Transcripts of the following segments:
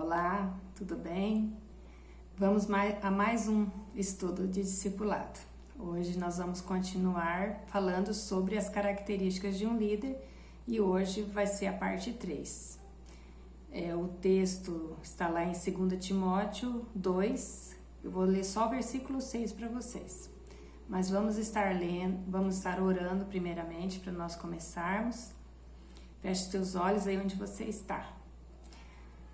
Olá, tudo bem? Vamos a mais um estudo de discipulado. Hoje nós vamos continuar falando sobre as características de um líder e hoje vai ser a parte 3. O texto está lá em 2 Timóteo 2, eu vou ler só o versículo 6 para vocês. Mas vamos estar orando primeiramente para nós começarmos. Feche teus olhos aí onde você está.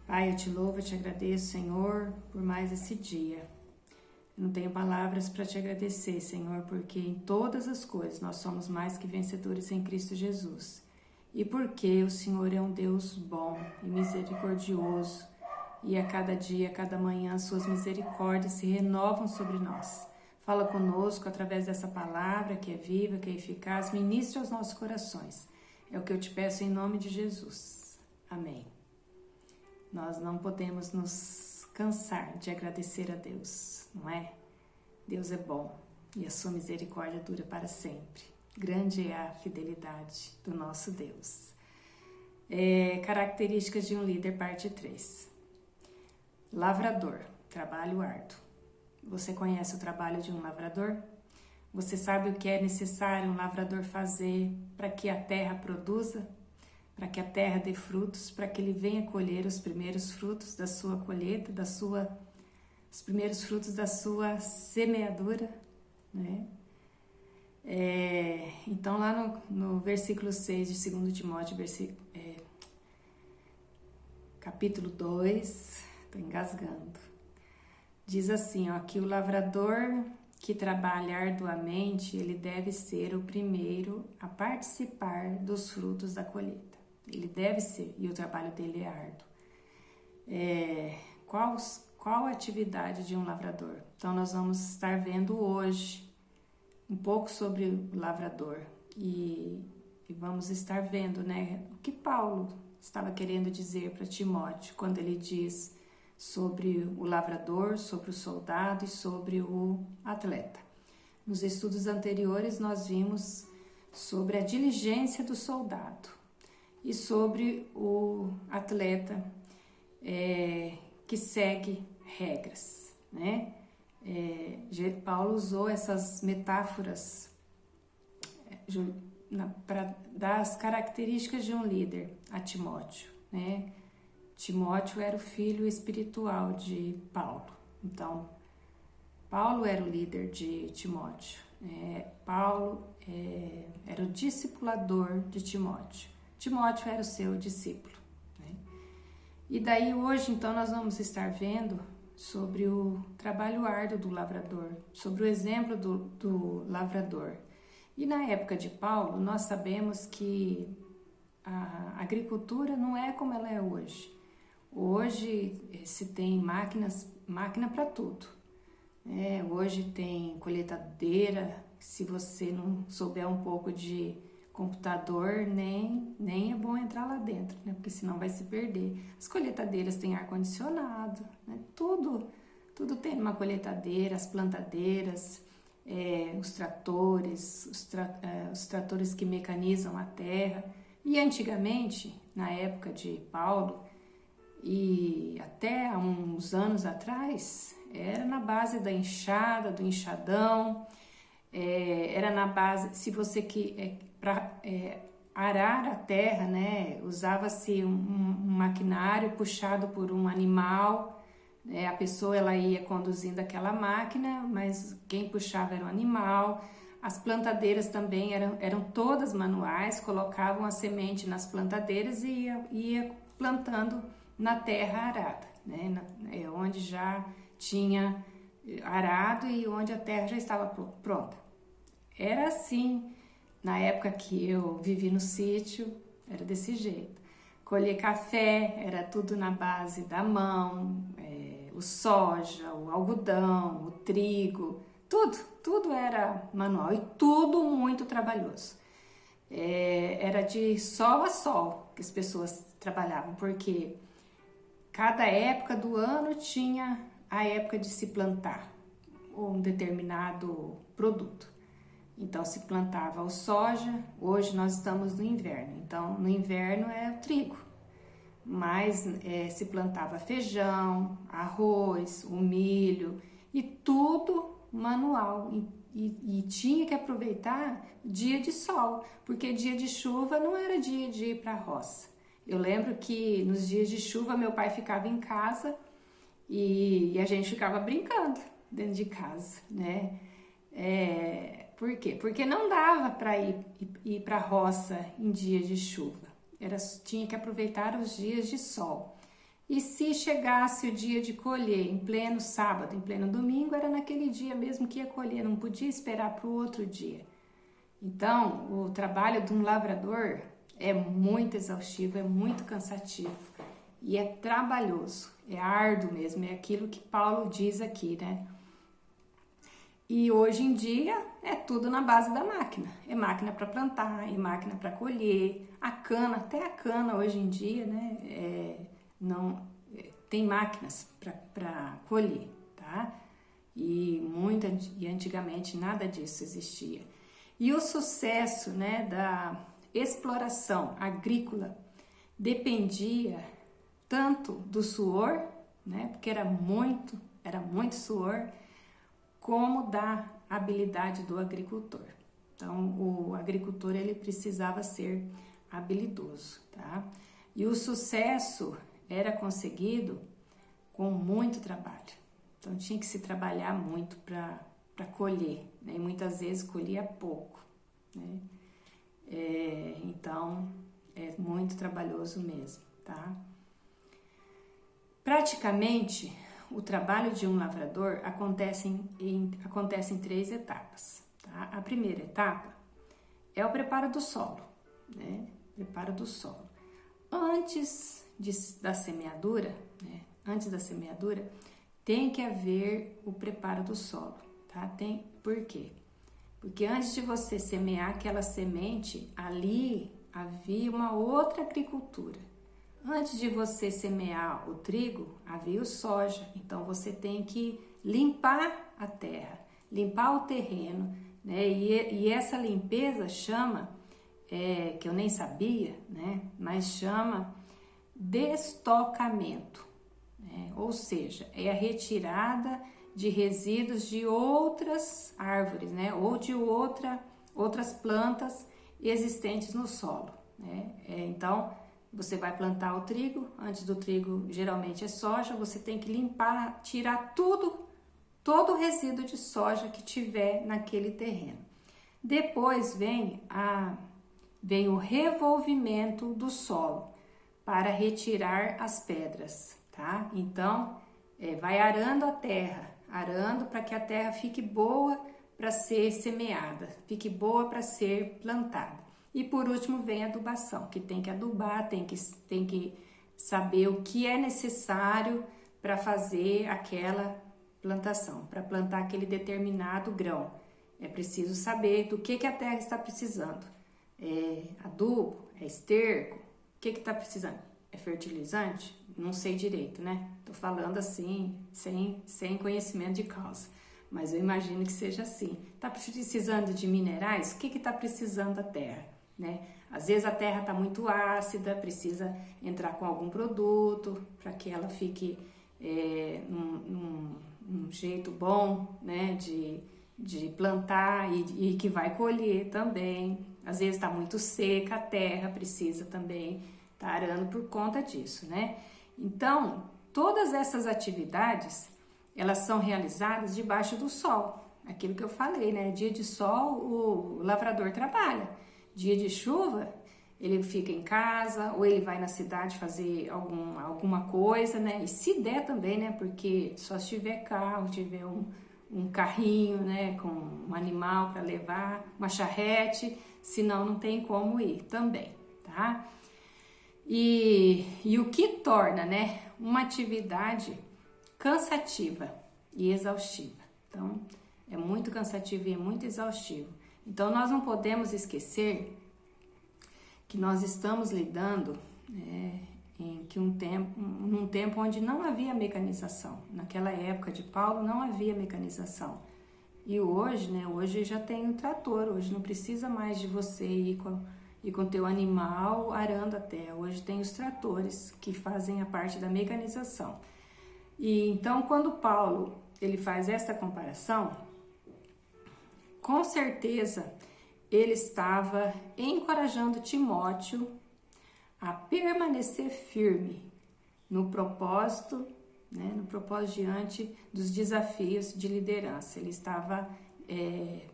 Pai, eu te louvo, eu te agradeço, Senhor, por mais esse dia. Eu não tenho palavras para te agradecer, Senhor, porque em todas as coisas nós somos mais que vencedores em Cristo Jesus. E porque o Senhor é um Deus bom e misericordioso, e a cada dia, a cada manhã, as suas misericórdias se renovam sobre nós. Fala conosco através dessa palavra que é viva, que é eficaz, ministra aos nossos corações. É o que eu te peço em nome de Jesus. Amém. Nós não podemos nos cansar de agradecer a Deus, não é? Deus é bom e a sua misericórdia dura para sempre. Grande é a fidelidade do nosso Deus. Características de um líder, parte 3. Lavrador, trabalho árduo. Você conhece o trabalho de um lavrador? Você sabe o que é necessário um lavrador fazer para que a terra produza? Para que a terra dê frutos, para que ele venha colher os primeiros frutos da sua colheita, os primeiros frutos da sua semeadura, né? Então lá no versículo 6 de 2 Timóteo, capítulo 2, estou engasgando, diz assim, que o lavrador que trabalha arduamente, ele deve ser o primeiro a participar dos frutos da colheita. Ele deve ser, e o trabalho dele é árduo. Qual a atividade de um lavrador? Então, nós vamos estar vendo hoje um pouco sobre o lavrador e vamos estar vendo, né, o que Paulo estava querendo dizer para Timóteo quando ele diz sobre o lavrador, sobre o soldado e sobre o atleta. Nos estudos anteriores, nós vimos sobre a diligência do soldado e sobre o atleta que segue regras, né? Paulo usou essas metáforas para dar as características de um líder a Timóteo, né? Timóteo era o filho espiritual de Paulo, então Paulo era o líder de Timóteo, Paulo era o discipulador de Timóteo. Timóteo era o seu discípulo, né? E daí hoje, então, nós vamos estar vendo sobre o trabalho árduo do lavrador, sobre o exemplo do lavrador. E na época de Paulo, nós sabemos que a agricultura não é como ela é hoje. Hoje se tem máquina para tudo. Hoje tem colheitadeira, se você não souber um pouco de computador, nem é bom entrar lá dentro, né? Porque senão vai se perder. As colheitadeiras têm ar-condicionado, né? Tudo tem uma colheitadeira, as plantadeiras, os tratores, os tratores que mecanizam a terra. E antigamente, na época de Paulo, e até há uns anos atrás, era na base da enxada, do enxadão, era na base, se você para arar a terra, né, usava-se um maquinário puxado por um animal, a pessoa ela ia conduzindo aquela máquina, mas quem puxava era o animal. As plantadeiras também eram todas manuais, colocavam a semente nas plantadeiras e ia plantando na terra arada, né, onde já tinha arado e onde a terra já estava pronta. Era assim, na época que eu vivi no sítio, era desse jeito. Colher café, era tudo na base da mão, o soja, o algodão, o trigo, tudo era manual e tudo muito trabalhoso. Era de sol a sol que as pessoas trabalhavam, porque cada época do ano tinha a época de se plantar um determinado produto. Então se plantava o soja, hoje nós estamos no inverno, então no inverno é o trigo, mas se plantava feijão, arroz, o milho e tudo manual. E tinha que aproveitar dia de sol, porque dia de chuva não era dia de ir para a roça. Eu lembro que nos dias de chuva meu pai ficava em casa e a gente ficava brincando dentro de casa, né? Por quê? Porque não dava para ir para a roça em dia de chuva. Tinha que aproveitar os dias de sol. E se chegasse o dia de colher em pleno sábado, em pleno domingo, era naquele dia mesmo que ia colher, não podia esperar para o outro dia. Então, o trabalho de um lavrador é muito exaustivo, é muito cansativo e é trabalhoso, é árduo mesmo, é aquilo que Paulo diz aqui, né? E hoje em dia é tudo na base da máquina. É máquina para plantar, é máquina para colher, a cana, até a cana hoje em dia, né? Tem máquinas para colher, tá? E antigamente nada disso existia. E o sucesso, né, da exploração agrícola dependia tanto do suor, né, porque era muito suor, como da habilidade do agricultor. Então, o agricultor ele precisava ser habilidoso, tá? E o sucesso era conseguido com muito trabalho. Então, tinha que se trabalhar muito para colher, né? E muitas vezes colhia pouco, né? Então, é muito trabalhoso mesmo, tá? Praticamente, o trabalho de um lavrador acontece em 3 etapas, tá? A primeira etapa é o preparo do solo, né? Preparo do solo. Antes da semeadura, né? Antes da semeadura, tem que haver o preparo do solo, tá? Por quê? Porque antes de você semear aquela semente, ali havia uma outra agricultura. Antes de você semear o trigo, havia o soja. Então, você tem que limpar a terra, limpar o terreno, né? E essa limpeza chama, que eu nem sabia, né? Mas chama destocamento, né? Ou seja, é a retirada de resíduos de outras árvores, né? Ou de outras plantas existentes no solo, né? Então, você vai plantar o trigo, antes do trigo geralmente é soja, você tem que limpar, tirar todo o resíduo de soja que tiver naquele terreno. Depois vem o revolvimento do solo para retirar as pedras, tá? Então, vai arando a terra, arando para que a terra fique boa para ser semeada, fique boa para ser plantada. E por último vem a adubação, que tem que adubar, tem que saber o que é necessário para fazer aquela plantação, para plantar aquele determinado grão. É preciso saber do que a terra está precisando. É adubo? É esterco? O que está precisando? É fertilizante? Não sei direito, né? Tô falando assim, sem conhecimento de causa. Mas eu imagino que seja assim. Tá precisando de minerais? O que está precisando a terra? Né? Às vezes a terra está muito ácida, precisa entrar com algum produto para que ela fique num jeito bom, né, de plantar e que vai colher também. Às vezes está muito seca a terra, precisa também estar arando por conta disso, né? Então, todas essas atividades, elas são realizadas debaixo do sol. Aquilo que eu falei, né? Dia de sol, o lavrador trabalha. Dia de chuva, ele fica em casa ou ele vai na cidade fazer alguma coisa, né? E se der também, né? Porque só se tiver carro, tiver um carrinho, né? Com um animal para levar, uma charrete, senão não tem como ir também, tá? E o que torna, né? Uma atividade cansativa e exaustiva. Então, é muito cansativo e é muito exaustivo. Então, nós não podemos esquecer que nós estamos lidando num tempo onde não havia mecanização. Naquela época de Paulo não havia mecanização. E hoje, né? Hoje já tem o trator, hoje não precisa mais de você ir e com teu animal arando a terra. Hoje tem os tratores que fazem a parte da mecanização. E então, quando Paulo ele faz essa comparação, com certeza ele estava encorajando Timóteo a permanecer firme no propósito, né, no propósito diante dos desafios de liderança. Ele estava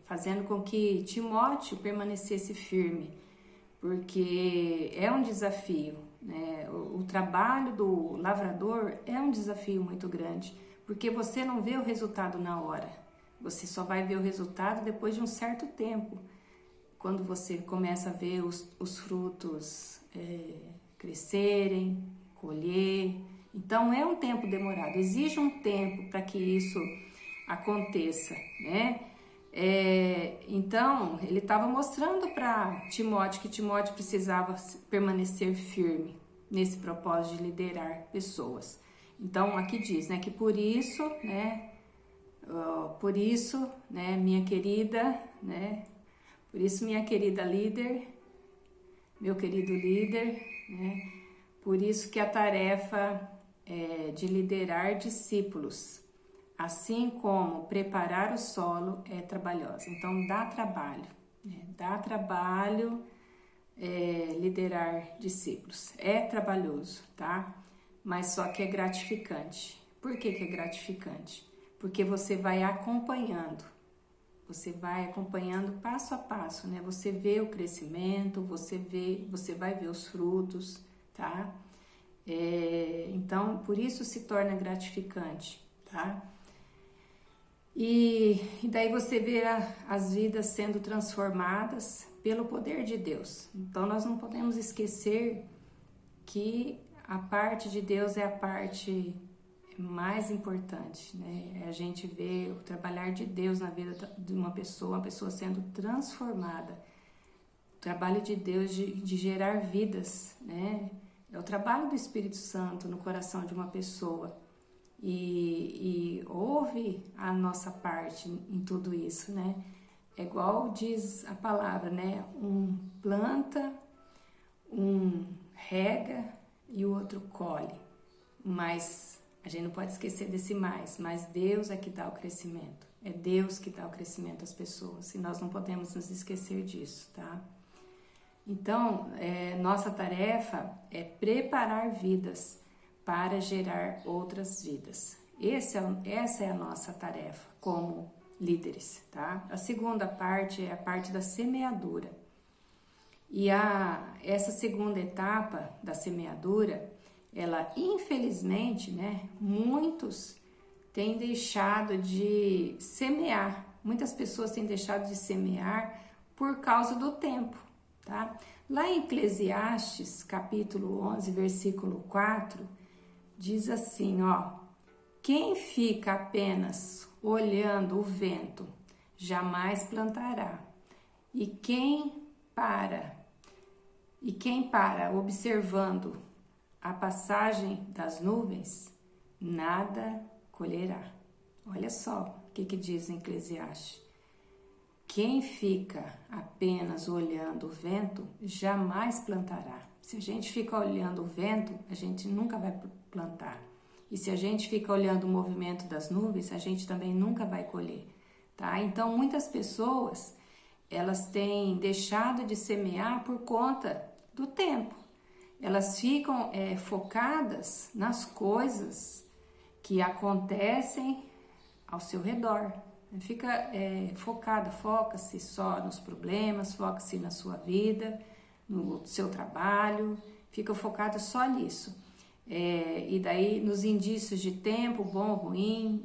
fazendo com que Timóteo permanecesse firme, porque é um desafio, né? O trabalho do lavrador é um desafio muito grande, porque você não vê o resultado na hora, você só vai ver o resultado depois de um certo tempo, quando você começa a ver os frutos crescerem, colher. Então é um tempo demorado, exige um tempo para que isso aconteça, né? Então ele estava mostrando para Timóteo que Timóteo precisava permanecer firme nesse propósito de liderar pessoas. Então aqui diz, né, que por isso, minha querida, né, por isso minha querida líder, meu querido líder, né, por isso que a tarefa de liderar discípulos, assim como preparar o solo, é trabalhosa. Então dá trabalho, né? Dá trabalho liderar discípulos. É trabalhoso, tá? Mas só que é gratificante. Por que que é gratificante? Porque você vai acompanhando passo a passo, né? Você vê o crescimento, você vai ver os frutos, tá? Então, por isso se torna gratificante, tá? E daí você vê as vidas sendo transformadas pelo poder de Deus. Então, nós não podemos esquecer que a parte de Deus é a parte mais importante, né? A gente vê o trabalhar de Deus na vida de uma pessoa sendo transformada. O trabalho de Deus de gerar vidas, né? É o trabalho do Espírito Santo no coração de uma pessoa. E houve a nossa parte em tudo isso, né? É igual diz a palavra, né? Um planta, um rega e o outro colhe. Mas a gente não pode esquecer desse mais. Mas Deus é que dá o crescimento. É Deus que dá o crescimento às pessoas. E nós não podemos nos esquecer disso, tá? Então, nossa tarefa é preparar vidas para gerar outras vidas. Essa é a nossa tarefa como líderes, tá? A segunda parte é a parte da semeadura. E essa segunda etapa da semeadura, ela infelizmente, né, muitos têm deixado de semear. Muitas pessoas têm deixado de semear por causa do tempo, tá? Lá em Eclesiastes, capítulo 11, versículo 4, diz assim, ó: quem fica apenas olhando o vento jamais plantará, e quem para observando a passagem das nuvens, nada colherá. Olha só o que diz em Eclesiastes. Quem fica apenas olhando o vento jamais plantará. Se a gente fica olhando o vento, a gente nunca vai plantar. E se a gente fica olhando o movimento das nuvens, a gente também nunca vai colher, tá? Então, muitas pessoas, elas têm deixado de semear por conta do tempo. Elas ficam focadas nas coisas que acontecem ao seu redor. Fica foca-se só nos problemas, foca-se na sua vida, no seu trabalho, fica focado só nisso. E daí nos indícios de tempo, bom ou ruim,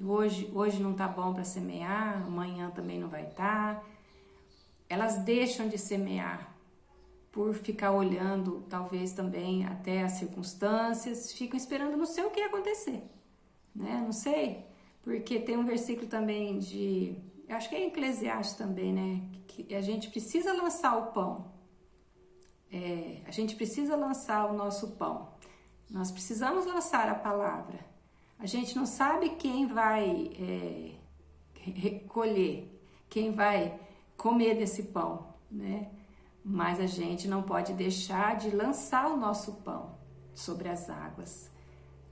hoje não tá bom para semear, amanhã também não vai estar. Elas deixam de semear por ficar olhando, talvez também até as circunstâncias, ficam esperando, não sei o que ia acontecer, né? Não sei, porque tem um versículo também acho que é em Eclesiastes também, né? Que a gente precisa lançar o pão. A gente precisa lançar o nosso pão. Nós precisamos lançar a palavra. A gente não sabe quem vai recolher, quem vai comer desse pão, né? mas a gente não pode deixar de lançar o nosso pão sobre as águas,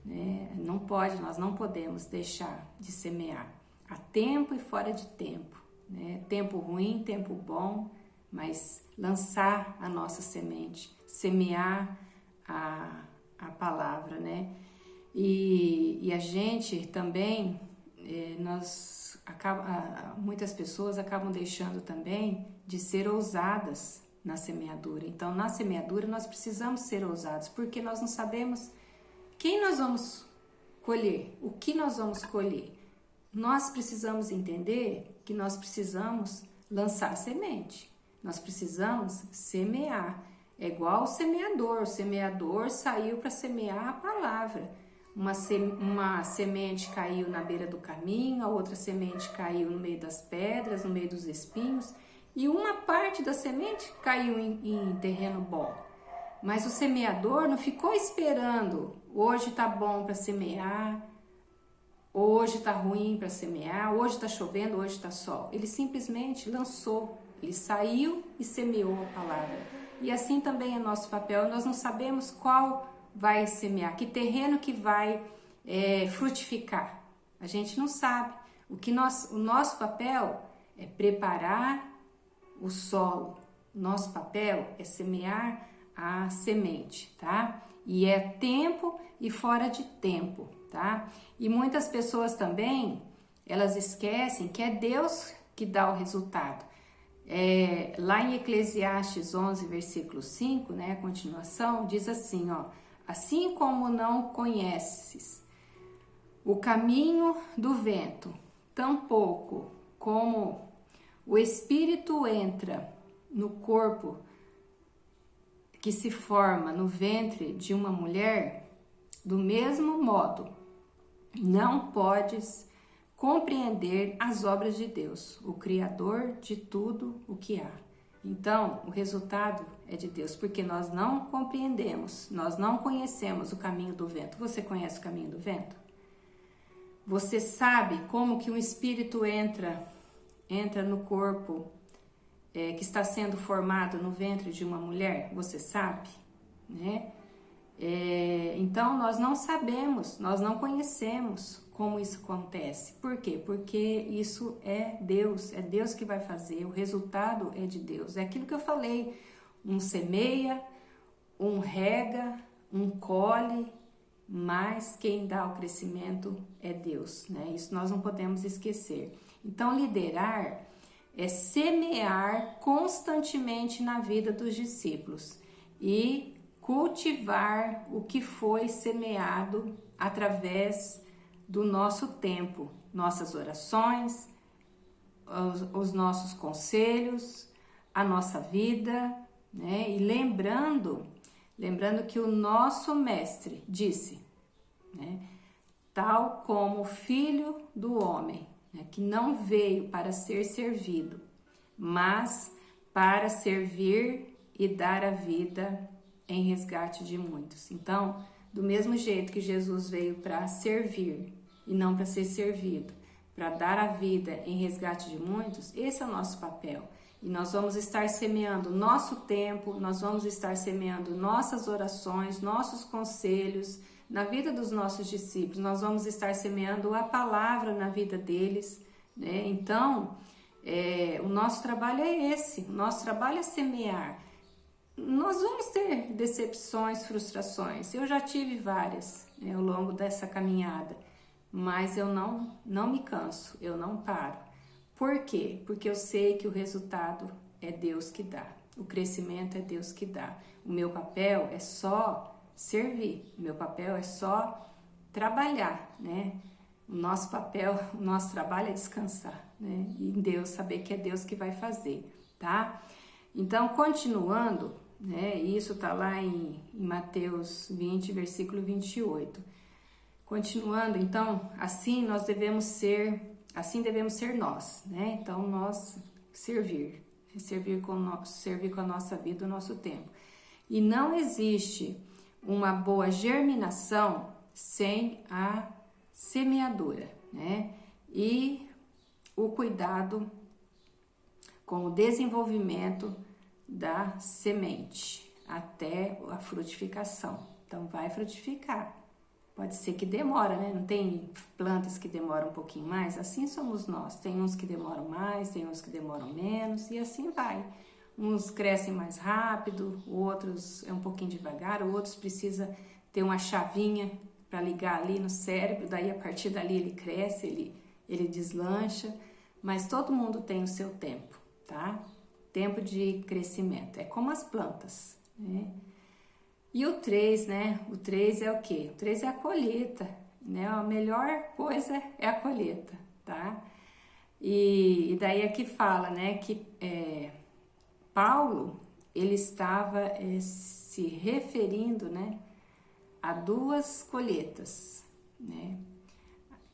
né? Não pode, nós não podemos deixar de semear a tempo e fora de tempo, né? Tempo ruim, tempo bom, mas lançar a nossa semente, semear a palavra, né? E a gente também, muitas pessoas acabam deixando também de ser ousadas na semeadura. Então, na semeadura, nós precisamos ser ousados, porque nós não sabemos quem nós vamos colher, o que nós vamos colher. Nós precisamos entender que nós precisamos lançar semente, nós precisamos semear. É igual o semeador saiu para semear a palavra. Uma semente caiu na beira do caminho, a outra semente caiu no meio das pedras, no meio dos espinhos, e uma parte da semente caiu em terreno bom. Mas o semeador não ficou esperando, hoje tá bom para semear, hoje tá ruim para semear, hoje tá chovendo, hoje tá sol. Ele simplesmente lançou, ele saiu e semeou a palavra. E assim também é nosso papel, nós não sabemos qual vai semear, que terreno que vai frutificar. A gente não sabe. O nosso papel é preparar o solo. Nosso papel é semear a semente, tá? E é tempo e fora de tempo, tá? E muitas pessoas também, elas esquecem que é Deus que dá o resultado. Lá em Eclesiastes 11, versículo 5, né, a continuação, diz assim, ó: assim como não conheces o caminho do vento, tampouco como o espírito entra no corpo que se forma no ventre de uma mulher, do mesmo modo, não podes compreender as obras de Deus, o Criador de tudo o que há. Então, o resultado é de Deus, porque nós não compreendemos, nós não conhecemos o caminho do vento. Você conhece o caminho do vento? Você sabe como que um espírito entra no corpo que está sendo formado no ventre de uma mulher? Você sabe, né? Então, nós não sabemos, nós não conhecemos como isso acontece. Por quê? Porque isso é Deus que vai fazer, o resultado é de Deus. É aquilo que eu falei, um semeia, um rega, um colhe, mas quem dá o crescimento é Deus, né? Isso nós não podemos esquecer. Então, liderar é semear constantemente na vida dos discípulos e cultivar o que foi semeado através do nosso tempo, nossas orações, os nossos conselhos, a nossa vida, né? E lembrando que o nosso mestre disse, né, tal como o Filho do Homem, né, que não veio para ser servido, mas para servir e dar a vida em resgate de muitos. Então, do mesmo jeito que Jesus veio para servir e não para ser servido, para dar a vida em resgate de muitos, esse é o nosso papel. E nós vamos estar semeando nosso tempo, nós vamos estar semeando nossas orações, nossos conselhos na vida dos nossos discípulos, nós vamos estar semeando a palavra na vida deles, né? Então, o nosso trabalho é esse, o nosso trabalho é semear. Nós vamos ter decepções, frustrações. Eu já tive várias, né, ao longo dessa caminhada, mas eu não me canso, eu não paro. Por quê? Porque eu sei que o resultado é Deus que dá, o crescimento é Deus que dá. O meu papel é só servir, o meu papel é só trabalhar, né? O nosso papel, o nosso trabalho é descansar, né? E em Deus, saber que é Deus que vai fazer, tá? Então, continuando, né? Isso tá lá em Mateus 20, versículo 28. Continuando, então, assim devemos ser nós, né? Então, nós servir com a nossa vida, o nosso tempo. E não existe uma boa germinação sem a semeadura, né? E o cuidado com o desenvolvimento da semente até a frutificação. Então vai frutificar. Pode ser que demora, né? Não tem plantas que demoram um pouquinho mais? Assim somos nós. Tem uns que demoram mais, tem uns que demoram menos e assim vai. Uns crescem mais rápido, outros é um pouquinho devagar, outros precisa ter uma chavinha para ligar ali no cérebro, daí a partir dali ele cresce, ele deslancha, mas todo mundo tem o seu tempo, tá? Tempo de crescimento, é como as plantas, né? E o 3, né? O 3 é o quê? O 3 é a colheita, né? A melhor coisa é a colheita, tá? E daí é que fala, né? Que Paulo, ele estava se referindo, né? A duas colheitas, né?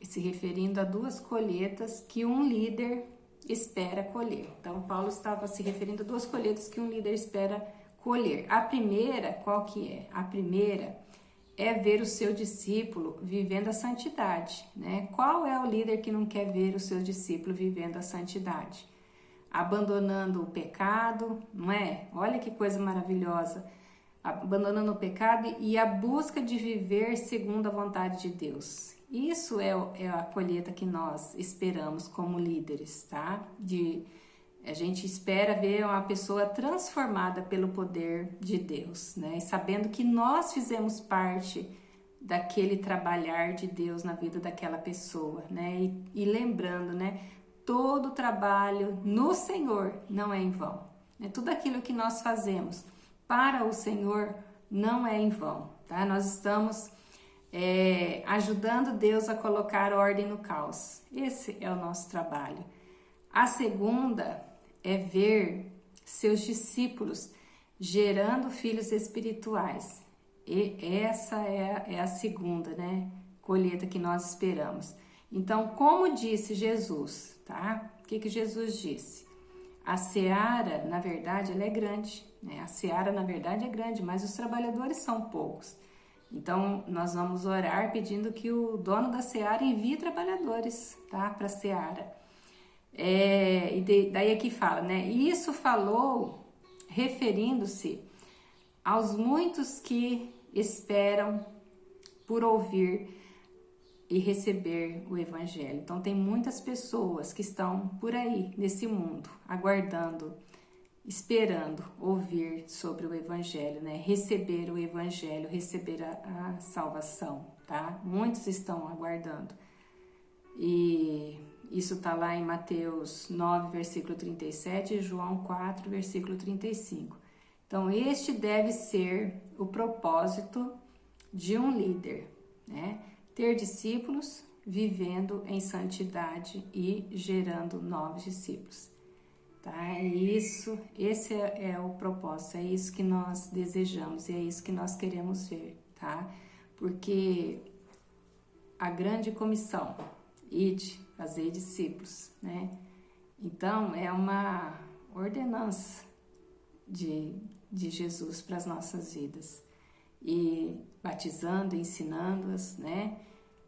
Se referindo a duas colheitas que um líder espera colher. Então, Paulo estava se referindo a duas colheitas que um líder espera colher. A primeira, qual que é? A primeira é ver o seu discípulo vivendo a santidade, né? Qual é o líder que não quer ver o seu discípulo vivendo a santidade? Abandonando o pecado, não é? Olha que coisa maravilhosa. Abandonando o pecado e a busca de viver segundo a vontade de Deus. Isso é a colheita que nós esperamos como líderes, tá? A gente espera ver uma pessoa transformada pelo poder de Deus, né? E sabendo que nós fizemos parte daquele trabalhar de Deus na vida daquela pessoa, né? E lembrando, né? Todo trabalho no Senhor não é em vão, né? Tudo aquilo que nós fazemos para o Senhor não é em vão, tá? Nós estamos ajudando Deus a colocar ordem no caos. Esse é o nosso trabalho. A segunda é ver seus discípulos gerando filhos espirituais. E essa é a segunda, né, colheita que nós esperamos. Então, como disse Jesus, tá? O que Jesus disse? A seara, na verdade, ela é grande, né? A seara, na verdade, é grande, mas os trabalhadores são poucos. Então, nós vamos orar pedindo que o dono da seara envie trabalhadores, tá? Para a seara. Daí aqui fala, né? Isso falou referindo-se aos muitos que esperam por ouvir e receber o evangelho. Então, tem muitas pessoas que estão por aí, nesse mundo, aguardando, esperando ouvir sobre o evangelho, né? Receber o evangelho, receber a salvação, tá? Muitos estão aguardando. E isso está lá em Mateus 9, versículo 37 e João 4, versículo 35. Então, este deve ser o propósito de um líder, né? Ter discípulos vivendo em santidade e gerando novos discípulos. Tá? Esse é o propósito, é isso que nós desejamos e é isso que nós queremos ver, tá? Porque a grande comissão, ide, fazei discípulos, né? Então, é uma ordenança de Jesus para as nossas vidas. E batizando, ensinando-as, né?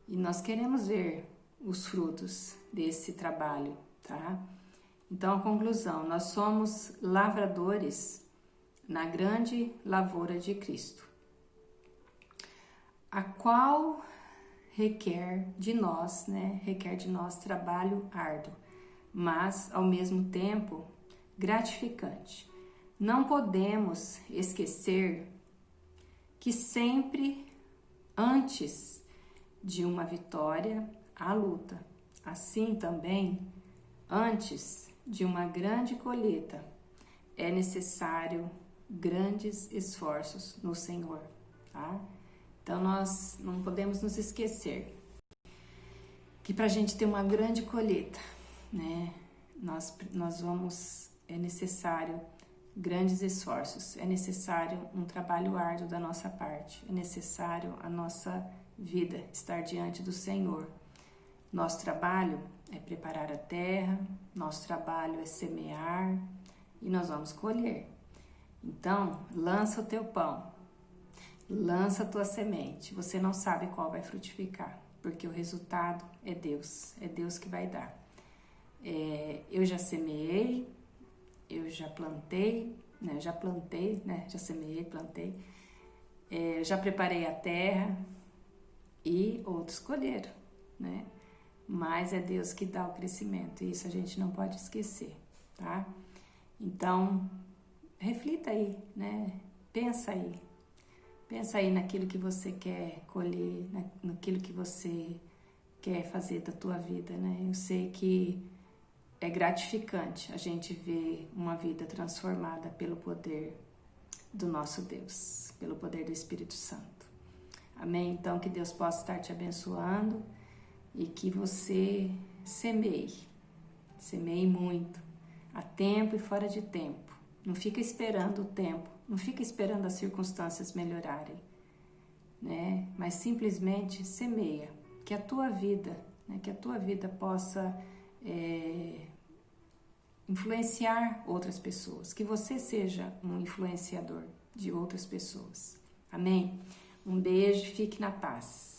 E nós queremos ver os frutos desse trabalho, tá? Então, a conclusão, nós somos lavradores na grande lavoura de Cristo, a qual requer de nós, né? Requer de nós trabalho árduo, mas, ao mesmo tempo, gratificante. Não podemos esquecer que sempre antes de uma vitória, há luta. Assim também, antes de uma grande colheita, é necessário grandes esforços no Senhor, tá? Então, nós não podemos nos esquecer que para a gente ter uma grande colheita, né, é necessário grandes esforços, é necessário um trabalho árduo da nossa parte, é necessário a nossa vida estar diante do Senhor. Nosso trabalho é preparar a terra, nosso trabalho é semear e nós vamos colher. Então, lança o teu pão, lança a tua semente. Você não sabe qual vai frutificar, porque o resultado é Deus que vai dar. Eu já semeei, eu já plantei, né? Já plantei, né? Já semeei, plantei, já preparei a terra e outros colheram, né? Mas é Deus que dá o crescimento, e isso a gente não pode esquecer, tá? Então, reflita aí, né? Pensa aí naquilo que você quer colher, naquilo que você quer fazer da tua vida, né? Eu sei que é gratificante a gente ver uma vida transformada pelo poder do nosso Deus, pelo poder do Espírito Santo. Amém? Então, que Deus possa estar te abençoando e que você semeie muito, a tempo e fora de tempo. Não fica esperando o tempo, não fica esperando as circunstâncias melhorarem, né? Mas simplesmente semeia, que a tua vida, né? Que a tua vida possa influenciar outras pessoas, que você seja um influenciador de outras pessoas. Amém? Um beijo, fique na paz.